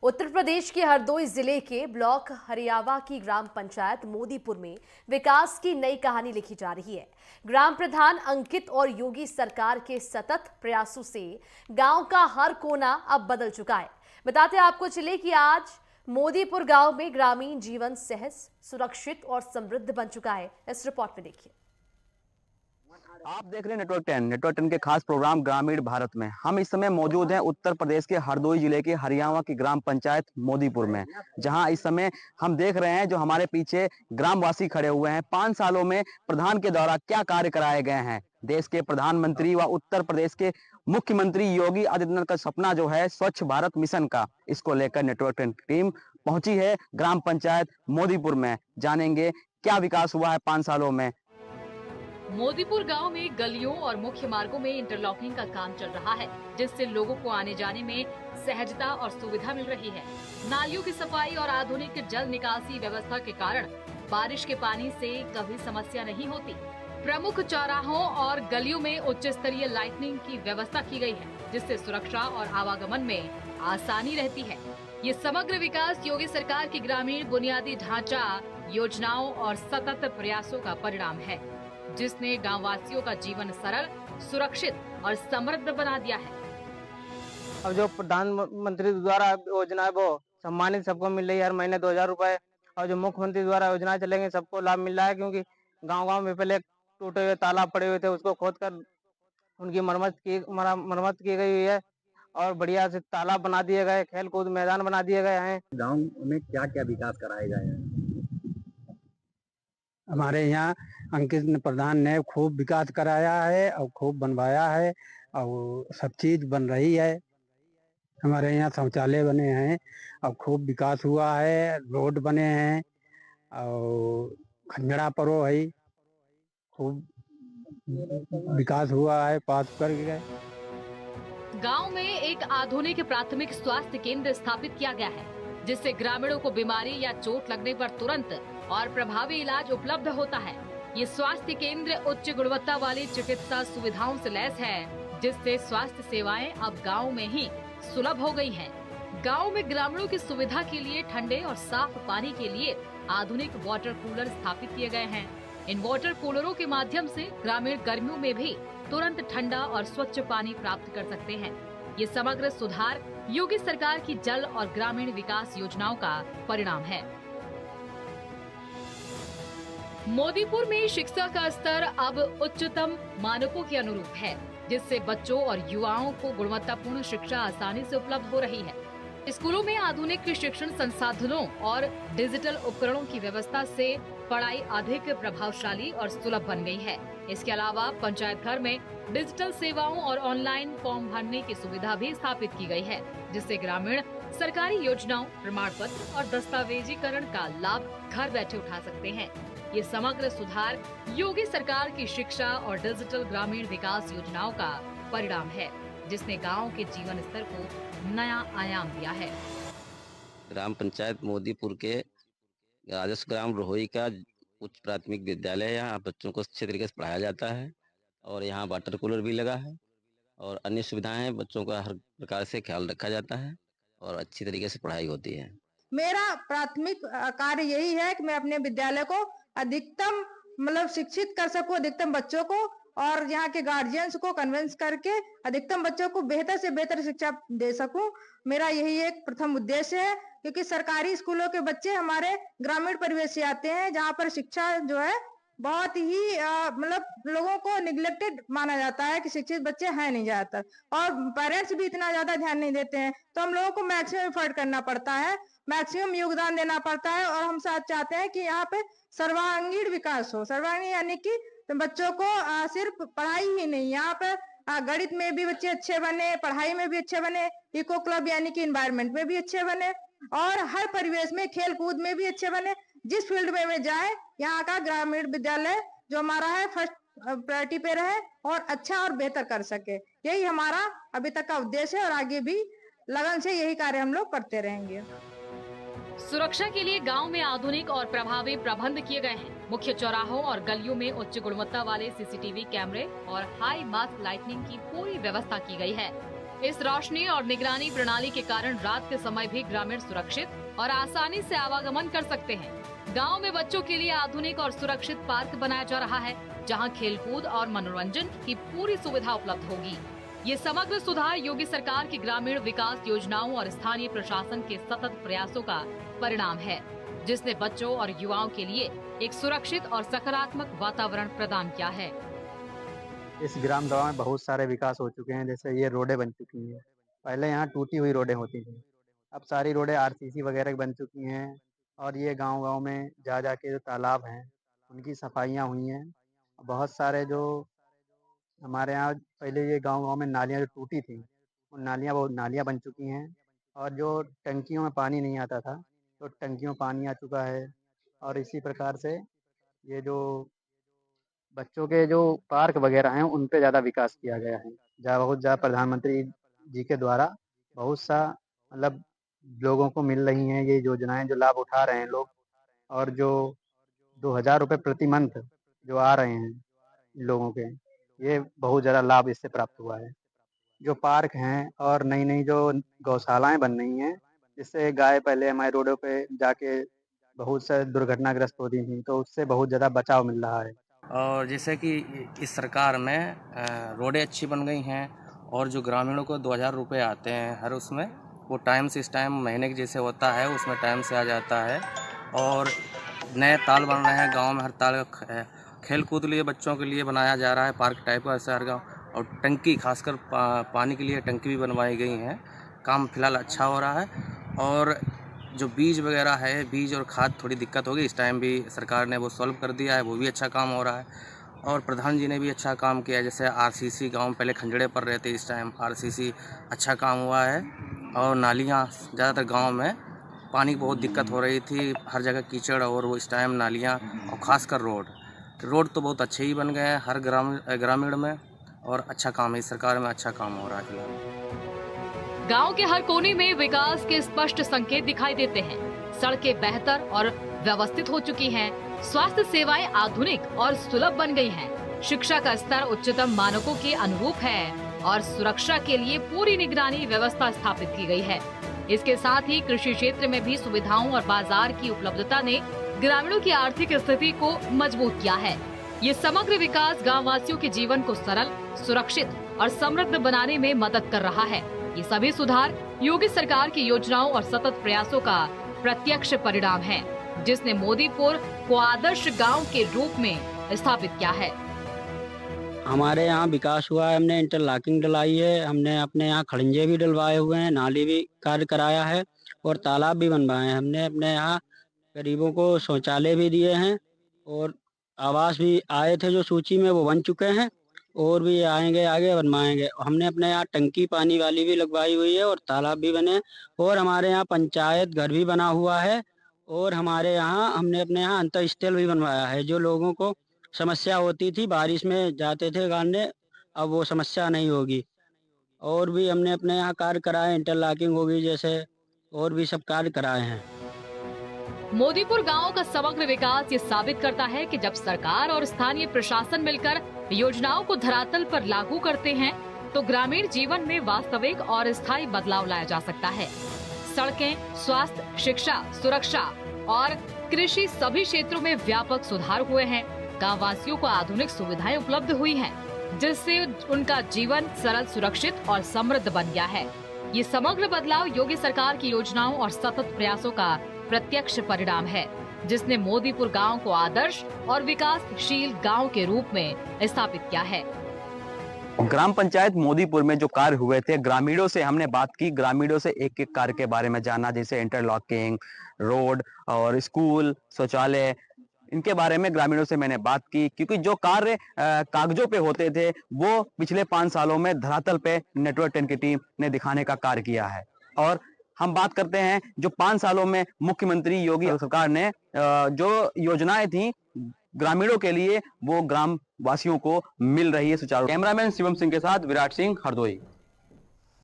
उत्तर प्रदेश के हरदोई जिले के ब्लॉक हरियावा की ग्राम पंचायत मोदीपुर में विकास की नई कहानी लिखी जा रही है। ग्राम प्रधान अंकित और योगी सरकार के सतत प्रयासों से गांव का हर कोना अब बदल चुका है। बताते आपको चले कि आज मोदीपुर गांव में ग्रामीण जीवन सहज, सुरक्षित और समृद्ध बन चुका है। इस रिपोर्ट में देखिए। आप देख रहे हैं नेटवर्क 10 के खास प्रोग्राम ग्रामीण भारत में। हम इस समय मौजूद हैं उत्तर प्रदेश के हरदोई जिले के हरियावा की ग्राम पंचायत मोदीपुर में, जहां इस समय हम देख रहे हैं जो हमारे पीछे ग्रामवासी खड़े हुए हैं। 5 सालों में प्रधान के द्वारा क्या कार्य कराए गए हैं। देश के प्रधानमंत्री व उत्तर प्रदेश के मुख्यमंत्री योगी आदित्यनाथ का सपना जो है स्वच्छ भारत मिशन का, इसको लेकर नेटवर्क 10 टीम पहुंची है ग्राम पंचायत मोदीपुर में। जानेंगे क्या विकास हुआ है 5 सालों में। मोदीपुर गांव में गलियों और मुख्य मार्गों में इंटरलॉकिंग का काम चल रहा है, जिससे लोगों को आने जाने में सहजता और सुविधा मिल रही है। नालियों की सफाई और आधुनिक जल निकासी व्यवस्था के कारण बारिश के पानी से कभी समस्या नहीं होती। प्रमुख चौराहों और गलियों में उच्च स्तरीय लाइटनिंग की व्यवस्था की गई है, जिससे सुरक्षा और आवागमन में आसानी रहती है। ये समग्र विकास योगी सरकार की ग्रामीण बुनियादी ढांचा योजनाओं और सतत प्रयासों का परिणाम है, जिसने गांव वासियों का जीवन सरल, सुरक्षित और समृद्ध बना दिया है। अब जो प्रधानमंत्री द्वारा योजना है वो सम्मानित सबको मिल रही है हर महीने 2000 रुपए, और जो मुख्यमंत्री द्वारा योजनाएं चलेंगे सबको लाभ मिल रहा है, क्योंकि गांव-गांव में पहले टूटे हुए तालाब पड़े हुए थे, उसको खोदकर उनकी मरम्मत की गई हुई है और बढ़िया से तालाब बना दिए गए, खेल कूद मैदान बना दिए गए हैं। गाँव में क्या क्या विकास कराए गए हैं? हमारे यहाँ अंकित प्रधान ने खूब विकास कराया है और खूब बनवाया है और सब चीज बन रही है। हमारे यहाँ शौचालय बने हैं और खूब विकास हुआ है, रोड बने हैं और खंजड़ा परो है, खूब विकास हुआ है, पास कर गए। गांव में एक आधुनिक प्राथमिक स्वास्थ्य केंद्र स्थापित किया गया है, जिससे ग्रामीणों को बीमारी या चोट लगने पर तुरंत और प्रभावी इलाज उपलब्ध होता है। ये स्वास्थ्य केंद्र उच्च गुणवत्ता वाली चिकित्सा सुविधाओं से लैस है, जिससे स्वास्थ्य सेवाएं अब गांव में ही सुलभ हो गई हैं। गांव में ग्रामीणों की सुविधा के लिए ठंडे और साफ पानी के लिए आधुनिक वाटर कूलर स्थापित किए गए हैं। इन वाटर कूलरों के माध्यम से ग्रामीण गर्मियों में भी तुरंत ठंडा और स्वच्छ पानी प्राप्त कर सकते हैं। ये समग्र सुधार योगी सरकार की जल और ग्रामीण विकास योजनाओं का परिणाम है। मोदीपुर में शिक्षा का स्तर अब उच्चतम मानकों के अनुरूप है, जिससे बच्चों और युवाओं को गुणवत्तापूर्ण शिक्षा आसानी से उपलब्ध हो रही है। स्कूलों में आधुनिक शिक्षण संसाधनों और डिजिटल उपकरणों की व्यवस्था से पढ़ाई अधिक प्रभावशाली और सुलभ बन गई है। इसके अलावा पंचायत घर में डिजिटल सेवाओं और ऑनलाइन फॉर्म भरने की सुविधा भी स्थापित की गई है, जिससे ग्रामीण सरकारी योजनाओं, प्रमाण पत्र और दस्तावेजीकरण का लाभ घर बैठे उठा सकते हैं। ये समग्र सुधार योगी सरकार की शिक्षा और डिजिटल ग्रामीण विकास योजनाओं का परिणाम है, जिसने गांव के जीवन स्तर को नया आयाम दिया है। ग्राम पंचायत मोदीपुर के राजस्व ग्राम रोहई का उच्च प्राथमिक विद्यालय है। यहाँ बच्चों को अच्छे तरीके से पढ़ाया जाता है और यहाँ वाटर कूलर भी लगा है और अन्य सुविधाएं, बच्चों का हर प्रकार से ख्याल रखा जाता है और अच्छी तरीके से पढ़ाई होती है। मेरा प्राथमिक कार्य यही है कि मैं अपने विद्यालय को अधिकतम शिक्षित कर सकूं, अधिकतम बच्चों को, और यहाँ के गार्जियंस को कन्विंस करके अधिकतम बच्चों को बेहतर से बेहतर शिक्षा दे सकूं। मेरा यही एक प्रथम उद्देश्य है, क्योंकि सरकारी स्कूलों के बच्चे हमारे ग्रामीण परिवेश से आते हैं, जहाँ पर शिक्षा जो है बहुत ही लोगों को निग्लेक्टेड माना जाता है कि शिक्षित बच्चे हैं नहीं ज्यादातर, और पेरेंट्स भी इतना ज्यादा ध्यान नहीं देते हैं। तो हम लोगों को मैक्सिमम एफर्ट करना पड़ता है, मैक्सिमम योगदान देना पड़ता है, और हम साथ चाहते हैं कि यहाँ पे सर्वांगीण विकास हो। सर्वांगीण यानी कि बच्चों को सिर्फ पढ़ाई ही नहीं, यहाँ पर गणित में भी बच्चे अच्छे बने, पढ़ाई में भी अच्छे बने, इको क्लब यानी कि एनवायरनमेंट में भी अच्छे बने, और हर परिवेश में खेल कूद में भी अच्छे बने। जिस फील्ड में वे जाए, यहाँ का ग्रामीण विद्यालय जो हमारा है फर्स्ट प्रायोरिटी पे रहे और अच्छा और बेहतर कर सके। यही हमारा अभी तक का उद्देश्य है और आगे भी लगन से यही कार्य हम लोग करते रहेंगे। सुरक्षा के लिए गांव में आधुनिक और प्रभावी प्रबंध किए गए हैं। मुख्य चौराहों और गलियों में उच्च गुणवत्ता वाले सीसीटीवी कैमरे और हाई मास्क लाइटनिंग की पूरी व्यवस्था की गई है। इस रोशनी और निगरानी प्रणाली के कारण रात के समय भी ग्रामीण सुरक्षित और आसानी से आवागमन कर सकते हैं। गांव में बच्चों के लिए आधुनिक और सुरक्षित पार्क बनाया जा रहा है, जहां खेलकूद और मनोरंजन की पूरी सुविधा उपलब्ध होगी। ये समग्र सुधार योगी सरकार की ग्रामीण विकास योजनाओं और स्थानीय प्रशासन के सतत प्रयासों का परिणाम है, जिसने बच्चों और युवाओं के लिए एक सुरक्षित और सकारात्मक वातावरण प्रदान किया है। इस ग्राम सभा में बहुत सारे विकास हो चुके हैं। जैसे ये रोडें बन चुकी हैं, पहले यहाँ टूटी हुई रोडें होती थी, अब सारी रोडें आरसीसी वगैरह की बन चुकी हैं। और ये गांव-गांव में जा के जो तालाब हैं उनकी सफाइयाँ हुई हैं। बहुत सारे जो हमारे यहाँ पहले ये गांव-गांव में नालियाँ जो टूटी थी, उन नालियाँ बन चुकी हैं। और जो टंकियों में पानी नहीं आता था, तो टंकियों में पानी आ चुका है। और इसी प्रकार से ये जो बच्चों के जो पार्क वगैरह हैं उन पे ज़्यादा विकास किया गया है। बहुत ज़्यादा प्रधानमंत्री जी के द्वारा बहुत सा मतलब लोगों को मिल रही हैं ये योजनाएं, जो लाभ उठा रहे हैं लोग। और जो 2000 रुपये प्रति मंथ जो आ रहे हैं लोगों के, ये बहुत ज़्यादा लाभ इससे प्राप्त हुआ है। जो पार्क हैं और नई जो गौशालाएं बन रही हैं, जिससे गाय पहले हमारे रोडों पे जाके बहुत से दुर्घटनाग्रस्त होती थी, तो उससे बहुत ज़्यादा बचाव मिल रहा है। और जैसे कि इस सरकार में रोडें अच्छी बन गई हैं और जो ग्रामीणों को 2000 रुपये आते हैं हर उसमें, वो टाइम से इस टाइम महीने के जैसे होता है उसमें टाइम से आ जाता है। और नए ताल बन रहे हैं गांव में, हर ताल खेल कूद लिए बच्चों के लिए बनाया जा रहा है, पार्क टाइप का ऐसा हर गाँव। और टंकी खासकर पानी के लिए टंकी भी बनवाई गई हैं। काम फिलहाल अच्छा हो रहा है। और जो बीज वगैरह है, बीज और खाद थोड़ी दिक्कत होगी, इस टाइम भी सरकार ने वो सॉल्व कर दिया है, वो भी अच्छा काम हो रहा है। और प्रधान जी ने भी अच्छा काम किया है। जैसे आरसीसी गांव में पहले खंजड़े पर रहते, इस टाइम आरसीसी अच्छा काम हुआ है। और नालियां, ज़्यादातर गांव में पानी की बहुत दिक्कत हो रही थी, हर जगह कीचड़, और वो इस टाइम नालियां और ख़ासकर रोड तो बहुत अच्छे ही बन गए हैं हर ग्रामीण में। और अच्छा काम है, इस सरकार में अच्छा काम हो रहा है फिलहाल। गांव के हर कोने में विकास के स्पष्ट संकेत दिखाई देते हैं। सड़कें बेहतर और व्यवस्थित हो चुकी हैं, स्वास्थ्य सेवाएं आधुनिक और सुलभ बन गई हैं, शिक्षा का स्तर उच्चतम मानकों के अनुरूप है और सुरक्षा के लिए पूरी निगरानी व्यवस्था स्थापित की गई है। इसके साथ ही कृषि क्षेत्र में भी सुविधाओं और बाजार की उपलब्धता ने ग्रामीणों की आर्थिक स्थिति को मजबूत किया है। ये समग्र विकास गाँव वासियों के जीवन को सरल, सुरक्षित और समृद्ध बनाने में मदद कर रहा है। ये सभी सुधार योगी सरकार की योजनाओं और सतत प्रयासों का प्रत्यक्ष परिणाम है, जिसने मोदीपुर को आदर्श गांव के रूप में स्थापित किया है। हमारे यहाँ विकास हुआ है, हमने इंटरलॉकिंग डलाई है, हमने अपने यहाँ खड़ंजे भी डलवाए हुए हैं, नाली भी कार्य कराया है और तालाब भी बनवाए हैं। हमने अपने यहाँ गरीबों को शौचालय भी दिए हैं और आवास भी आए थे जो सूची में, वो बन चुके हैं और भी आएंगे, आगे बनवाएंगे। हमने अपने यहाँ टंकी पानी वाली भी लगवाई हुई है और तालाब भी बने और हमारे यहाँ पंचायत घर भी बना हुआ है। और हमारे यहाँ हमने अपने यहाँ अंतरस्थल भी बनवाया है। जो लोगों को समस्या होती थी, बारिश में जाते थे गाड़ने, अब वो समस्या नहीं होगी। और भी हमने अपने यहाँ कार्य कराए, इंटरलॉकिंग होगी जैसे, और भी सब कार्य कराए हैं। मोदीपुर गांव का समग्र विकास ये साबित करता है कि जब सरकार और स्थानीय प्रशासन मिलकर योजनाओं को धरातल पर लागू करते हैं, तो ग्रामीण जीवन में वास्तविक और स्थायी बदलाव लाया जा सकता है। सड़कें, स्वास्थ्य, शिक्षा, सुरक्षा और कृषि सभी क्षेत्रों में व्यापक सुधार हुए हैं। गाँव वासियों को आधुनिक सुविधाएं उपलब्ध हुई हैं, जिससे उनका जीवन सरल, सुरक्षित और समृद्ध बन गया है। ये समग्र बदलाव योगी सरकार की योजनाओं और सतत प्रयासों का प्रत्यक्ष परिणाम है, जिसने मोदीपुर गांव को आदर्श और विकासशील गांव के रूप में स्थापित किया है। ग्राम पंचायत मोदीपुर में जो कार्य हुए थे, ग्रामीणों से हमने बात की, ग्रामीणों से एक एक कार्य के बारे में जाना, जैसे इंटरलॉकिंग, रोड और स्कूल, शौचालय, इनके बारे में ग्रामीणों से मैंने बात की। क्योंकि जो कार्य कागजों पे होते थे, वो पिछले 5 सालों में धरातल पे नेटवर्क 10 की टीम ने दिखाने का कार्य किया है। और हम बात करते हैं जो 5 सालों में मुख्यमंत्री योगी सरकार ने जो योजनाएं थी ग्रामीणों के लिए, वो ग्राम वासियों को मिल रही है सुचारू। कैमरामैन शिवम सिंह के साथ विराट सिंह, हरदोई।